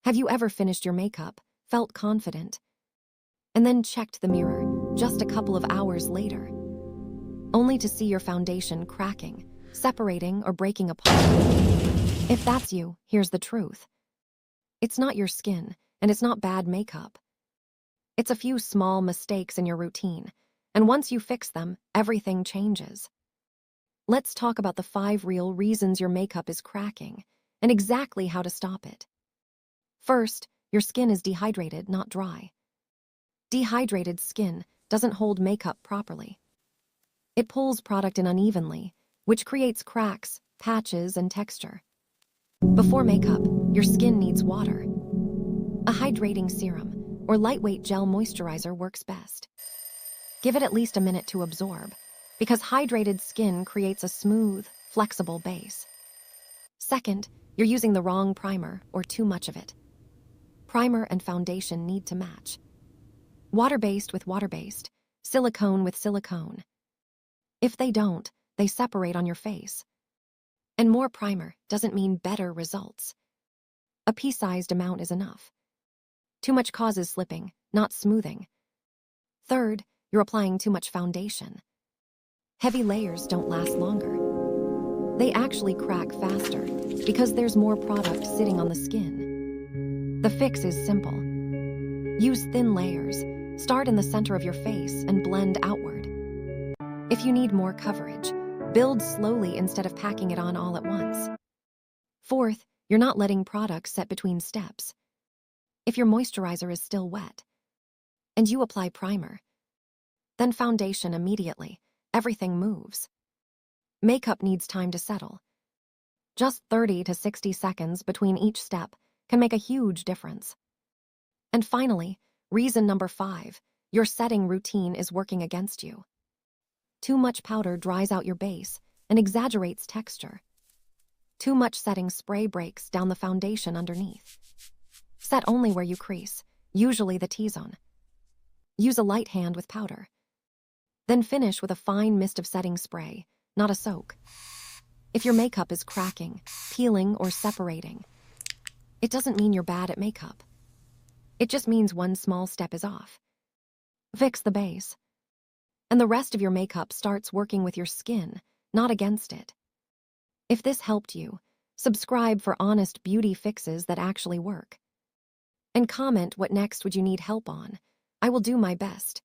Have you ever finished your makeup, felt confident, and then checked the mirror just a couple of hours later, only to see your foundation cracking, separating, or breaking apart? If that's you, here's the truth. It's not your skin, and it's not bad makeup. It's a few small mistakes in your routine, and once you fix them, everything changes. Let's talk about the 5 real reasons your makeup is cracking, and exactly how to stop it. First, your skin is dehydrated, not dry. Dehydrated skin doesn't hold makeup properly. It pulls product in unevenly, which creates cracks, patches, and texture. Before makeup, your skin needs water. A hydrating serum or lightweight gel moisturizer works best. Give it at least a minute to absorb, because hydrated skin creates a smooth, flexible base. Second, you're using the wrong primer or too much of it. Primer and foundation need to match. Water-based with water-based, silicone with silicone. If they don't, they separate on your face. And more primer doesn't mean better results. A pea-sized amount is enough. Too much causes slipping, not smoothing. Third, you're applying too much foundation. Heavy layers don't last longer. They actually crack faster because there's more product sitting on the skin. The fix is simple. Use thin layers, start in the center of your face and blend outward. If you need more coverage, build slowly instead of packing it on all at once. Fourth, you're not letting product set between steps. If your moisturizer is still wet, and you apply primer, then foundation immediately, everything moves. Makeup needs time to settle. Just 30 to 60 seconds between each step can make a huge difference. And finally, reason number 5, your setting routine is working against you. Too much powder dries out your base and exaggerates texture. Too much setting spray breaks down the foundation underneath. Set only where you crease, usually the T-zone. Use a light hand with powder. Then finish with a fine mist of setting spray, not a soak. If your makeup is cracking, peeling, or separating, it doesn't mean you're bad at makeup. It just means one small step is off. Fix the base, and the rest of your makeup starts working with your skin, not against it. If this helped you, subscribe for honest beauty fixes that actually work. And comment what next would you need help on. I will do my best.